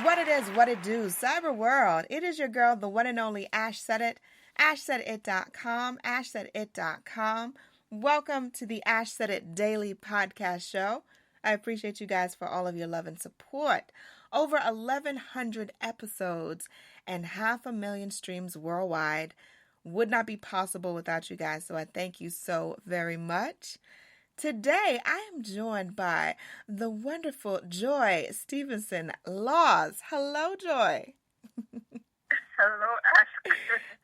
What it is, what it do, cyber world. It is your girl, the one and only Ash Said It. AshSaidIt.com, AshSaidIt.com. Welcome to the Ash Said It Daily Podcast Show. I appreciate you guys for all of your love and support. Over 1,100 episodes and 500,000 streams worldwide would not be possible without you guys, so I thank you so very much. Today, I am joined by the wonderful Joy Stephenson-Laws. Hello, Joy. Hello, Ash.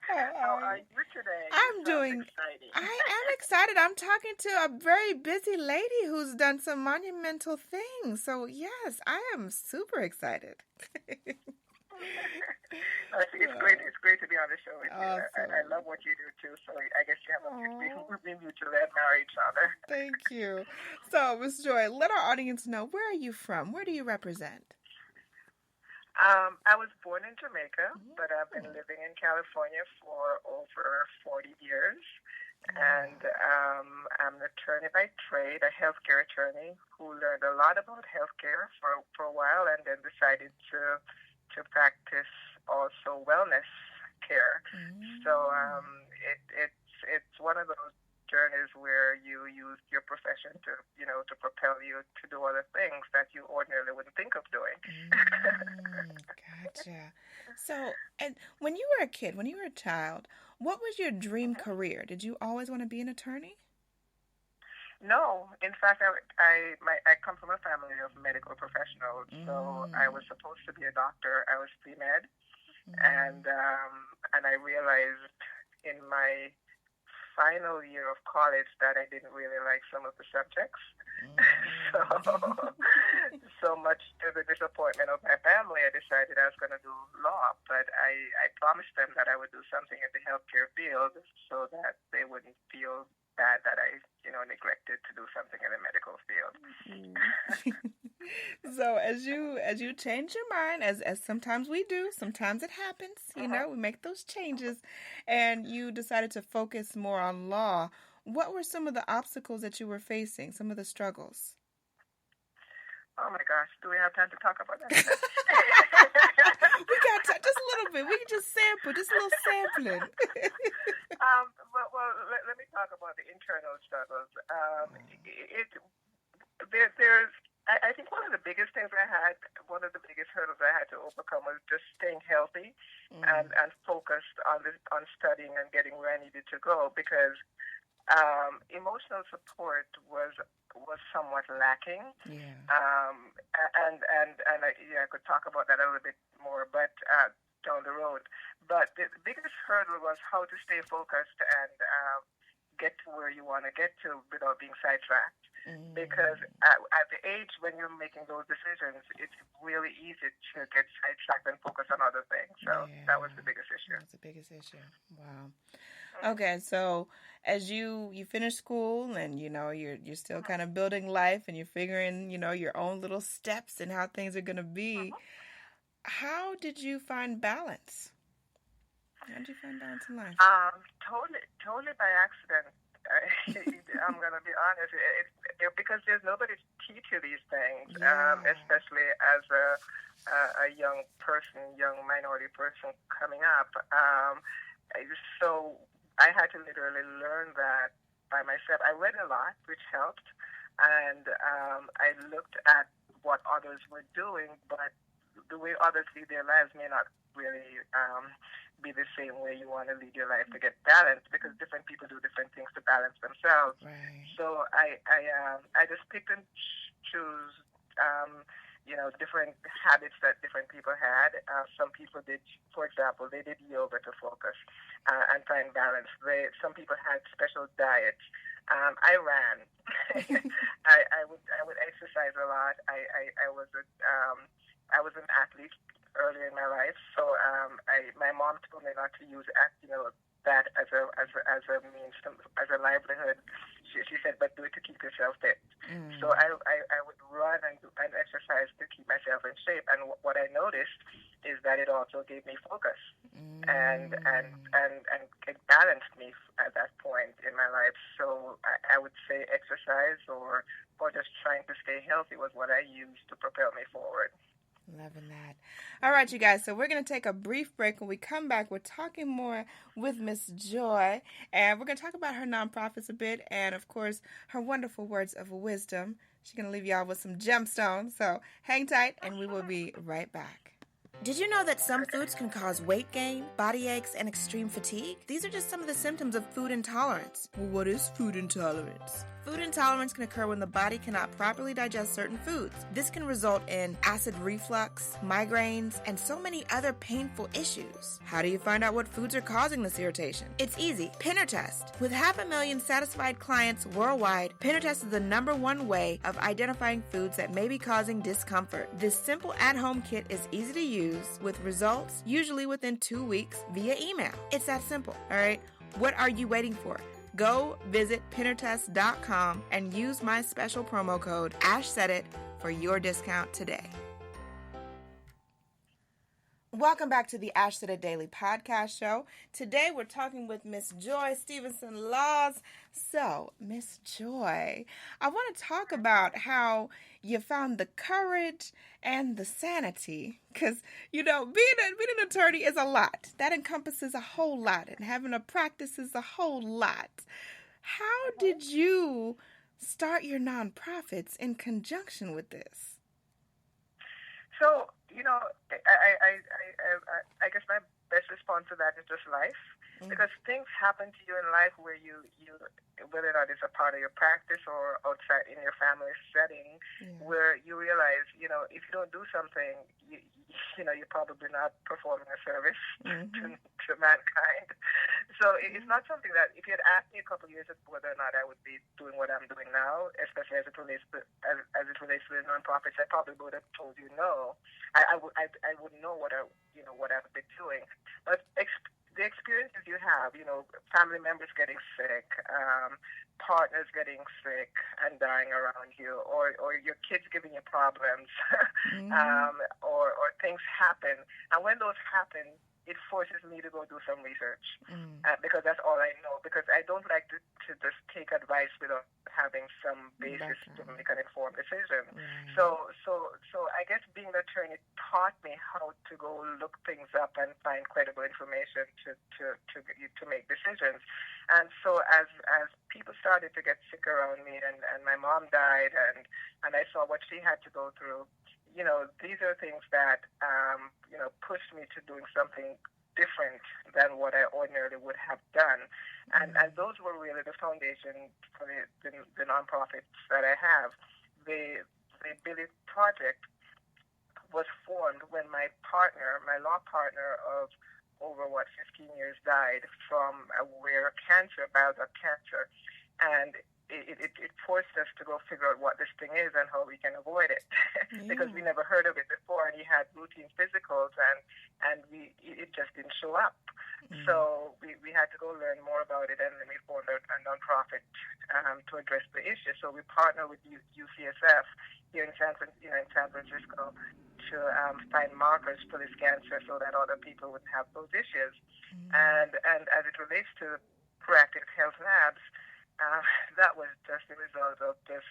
How are you today? I'm doing exciting. I am excited. I'm talking to a very busy lady who's done some monumental things. So, yes, I am super excited. It's great to be on the show with you. I love what you do too. So I guess you have we mutually admire each other. Thank you. So, Miss Joy, let our audience know, where are you from? Where do you represent? I was born in Jamaica, but I've been living in California for over 40 years. And I'm an attorney by trade, a healthcare attorney who learned a lot about healthcare for a while and then decided to practice also wellness care. So it's one of those journeys where you use your profession to propel you to do other things that you ordinarily wouldn't think of doing. Gotcha. So, and when you were a kid, when you were a child, what was your dream career? Did you always want to be an attorney? No, in fact, I come from a family of medical professionals, so I was supposed to be a doctor. I was pre-med, and I realized in my final year of college that I didn't really like some of the subjects. So much to the disappointment of my family, I decided I was going to do law, but I promised them that I would do something in the healthcare field so that they wouldn't feel bad that I, neglected to do something in the medical field. So as you change your mind, as sometimes we do, sometimes it happens, we make those changes, and you decided to focus more on law. What were some of the obstacles that you were facing, some of the struggles? Oh my gosh, do we have time to talk about that? We got time, just a little bit. We can just sample, just a little sampling. Well, let me talk about the internal struggles. I think one of the biggest things one of the biggest hurdles I had to overcome was just staying healthy and focused on studying and getting where I needed to go, because emotional support was somewhat lacking. I could talk about that a little bit more, but down the road. But the biggest hurdle was how to stay focused and get to where you want to get to without being sidetracked. Because at the age when you're making those decisions, it's really easy to get sidetracked and focus on other things. So that was the biggest issue. That's the biggest issue. Wow. Okay, so as you finish school and you're still kind of building life and you're figuring your own little steps and how things are going to be, how did you find balance? How did you find balance in life? Totally by accident. I'm going to be honest, because there's nobody to teach you these things, especially as a young minority person coming up. So I had to literally learn that by myself. I read a lot, which helped, and I looked at what others were doing, but the way others lead their lives may not really be the same way you want to lead your life to get balance, because different people do different things to balance themselves. Right. So I just picked and choose different habits that different people had. Some people did, for example, they did yoga to focus and find balance. Some people had special diets. I ran. I would exercise a lot. I was an athlete earlier in my life, so my mom told me not to use that as a means as a livelihood. She said, but do it to keep yourself fit. So I would run and exercise to keep myself in shape. And what I noticed is that it also gave me focus and it balanced me at that point in my life. So I would say exercise or just trying to stay healthy was what I used to propel me forward. Loving that. All right, you guys. So we're going to take a brief break. When we come back, we're talking more with Miss Joy, and we're going to talk about her nonprofits a bit, and of course, her wonderful words of wisdom. She's going to leave y'all with some gemstones. So hang tight, and we will be right back. Did you know that some foods can cause weight gain, body aches, and extreme fatigue? These are just some of the symptoms of food intolerance. Well, what is food intolerance? Food intolerance can occur when the body cannot properly digest certain foods. This can result in acid reflux, migraines, and so many other painful issues. How do you find out what foods are causing this irritation? It's easy. Pinner Test. With 500,000 satisfied clients worldwide, Pinner Test is the #1 way of identifying foods that may be causing discomfort. This simple at-home kit is easy to use with results usually within 2 weeks via email. It's that simple, all right? What are you waiting for? Go visit pinnertest.com and use my special promo code AshSaidIt for your discount today. Welcome back to the Ash Said It Daily podcast show. Today we're talking with Miss Joy Stephenson-Laws. So, Miss Joy, I want to talk about how you found the courage and the sanity, because, being an attorney is a lot. That encompasses a whole lot, and having a practice is a whole lot. How did you start your nonprofits in conjunction with this? So, I guess my best response to that is just life. Because things happen to you in life where you whether or not it's a part of your practice or outside in your family setting, where you realize, if you don't do something, you're probably not performing a service to mankind. So it's not something that, if you had asked me a couple of years ago whether or not I would be doing what I'm doing now, especially as it relates to the nonprofits, I probably would have told you no. I wouldn't know what I would be doing. But the experiences you have, family members getting sick, partners getting sick and dying around you, or your kids giving you problems, or things happen. And when those happen, it forces me to go do some research because that's all I know. Because I don't like to just take advice without having some basis to make an informed decision. Right. So I guess being an attorney taught me how to go look things up and find credible information to make decisions. And so as people started to get sick around me, and my mom died, and I saw what she had to go through. These are things that, pushed me to doing something different than what I ordinarily would have done. And those were really the foundation for the nonprofits that I have. The Billy Project was formed when my law partner of over 15 years died from a rare cancer, bile duct cancer. And it forced us to go figure out what this thing is and how we can avoid it, because we never heard of it before, and he had routine physicals, and it just didn't show up. So we had to go learn more about it, and then we formed a nonprofit to address the issue. So we partner with UCSF here in San Francisco to find markers for this cancer so that other people wouldn't have those issues. And as it relates to proactive health labs, that was just a result of just,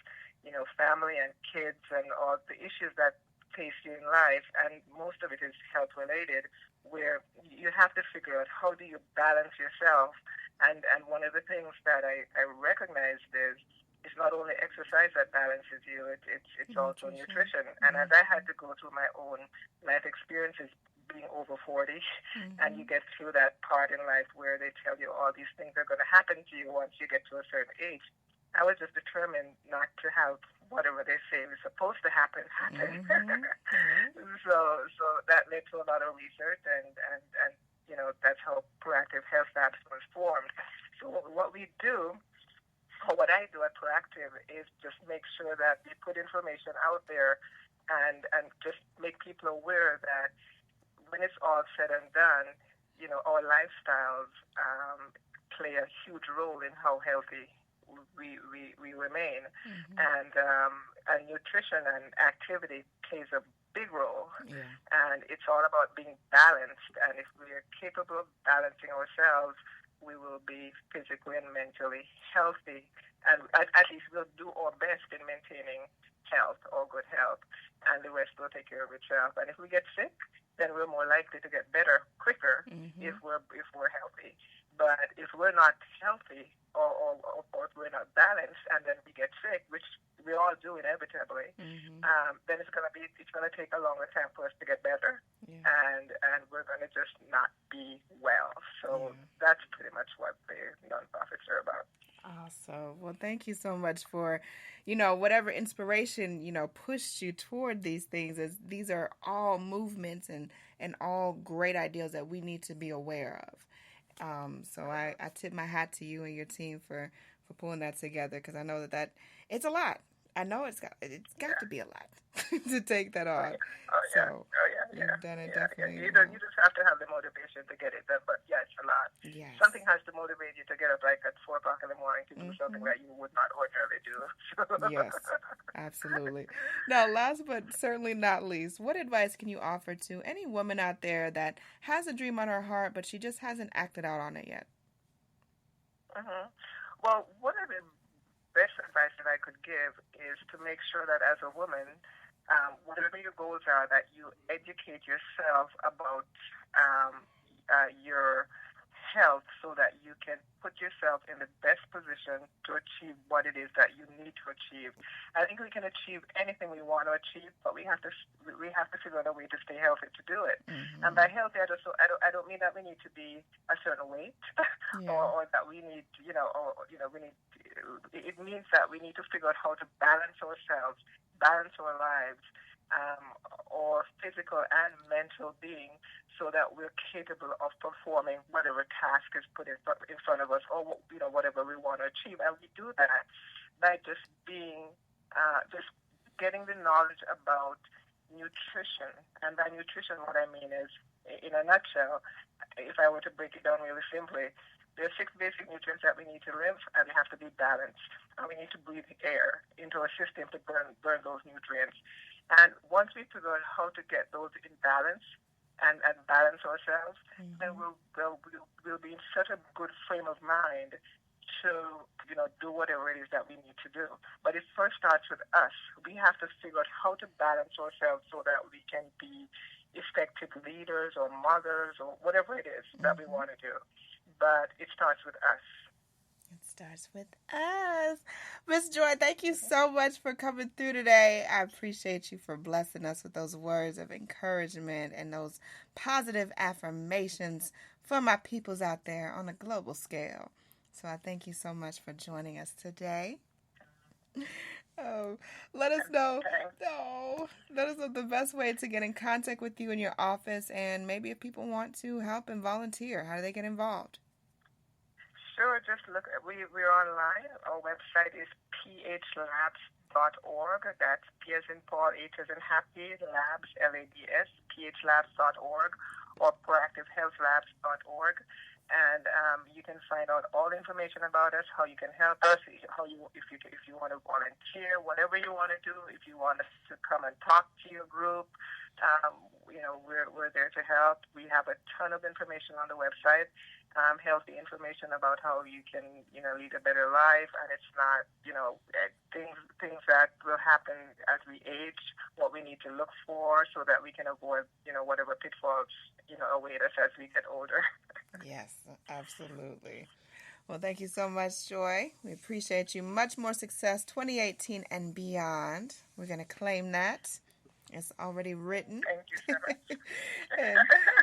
family and kids and all the issues that face you in life. And most of it is health related, where you have to figure out how do you balance yourself. And one of the things that I recognized is it's not only exercise that balances you, it's also nutrition. And as I had to go through my own life experiences, being over 40, and you get through that part in life where they tell you all these things are going to happen to you once you get to a certain age, I was just determined not to have whatever they say is supposed to happen. So that led to a lot of research, and that's how Proactive Health Labs was formed. So what we do, or what I do at Proactive, is just make sure that we put information out there and just make people aware that when it's all said and done, our lifestyles play a huge role in how healthy we remain, and nutrition and activity plays a big role, and it's all about being balanced. And if we are capable of balancing ourselves, we will be physically and mentally healthy, and at least we'll do our best in maintaining health or good health, and the rest will take care of itself. And if we get sick, then we're more likely to get better quicker if we're healthy. But if we're not healthy or if we're not balanced and then we get sick, which we all do inevitably, then it's gonna take a longer time for us to get better, and we're gonna just not be well. So that's pretty much what the nonprofits are about. Awesome. Well, thank you so much for, whatever inspiration, pushed you toward these things. As these are all movements and all great ideas that we need to be aware of. So I tip my hat to you and your team for pulling that together, because I know that it's a lot. I know it's got to be a lot to take that on. So you've done it definitely. You just have to have the motivation to get it done. But it's a lot. Yes. Something has to motivate you to get up like at 4 o'clock in the morning to do something that you would not ordinarily do. Yes, absolutely. Now, last but certainly not least, what advice can you offer to any woman out there that has a dream on her heart, but she just hasn't acted out on it yet? Well, one of the best advice that I could give is to make sure that as a woman, whatever your goals are, that you educate yourself about your health so that you can put yourself in the best position to achieve what it is that you need to achieve. I think we can achieve anything we want to achieve, but we have to figure out a way to stay healthy to do it. And by healthy, I don't mean that we need to be a certain weight or that we need, we need. It means that we need to figure out how to balance ourselves, balance our lives, or physical and mental being, so that we're capable of performing whatever task is put in front of us, or whatever we want to achieve. And we do that by just getting the knowledge about nutrition. And by nutrition, what I mean is, in a nutshell, if I were to break it down really simply, there are 6 basic nutrients that we need to live, and they have to be balanced. And we need to breathe air into our system to burn those nutrients. And once we figure out how to get those in balance and balance ourselves, then we'll be in such a good frame of mind to do whatever it is that we need to do. But it first starts with us. We have to figure out how to balance ourselves so that we can be effective leaders or mothers or whatever it is that we want to do. But it starts with us. It starts with us. Miss Joy, thank you so much for coming through today. I appreciate you for blessing us with those words of encouragement and those positive affirmations for my peoples out there on a global scale. So I thank you so much for joining us today. Let us know the best way to get in contact with you in your office, and maybe if people want to help and volunteer, how do they get involved? Sure, just look. We're online. Our website is phlabs.org. That's P as in Paul, H as in Happy, Labs, LABS, phlabs.org, or proactivehealthlabs.org. And you can find out all the information about us, how you can help us, if you want to volunteer, whatever you want to do. If you want us to come and talk to your group, we're there to help. We have a ton of information on the website, healthy information about how you can lead a better life, and it's not things that will happen as we age, what we need to look for so that we can avoid whatever pitfalls await us as we get older. Yes, absolutely. Well, thank you so much, Joy. We appreciate you. Much more success 2018 and beyond. We're going to claim that. It's already written. Thank you so much.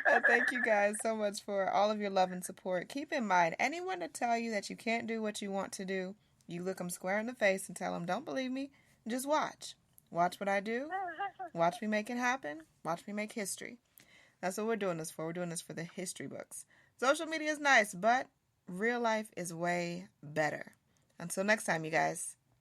and thank you guys so much for all of your love and support. Keep in mind, anyone to tell you that you can't do what you want to do, you look them square in the face and tell them, don't believe me, just watch. Watch what I do. Watch me make it happen. Watch me make history. That's what we're doing this for. We're doing this for the history books. Social media is nice, but real life is way better. Until next time, you guys.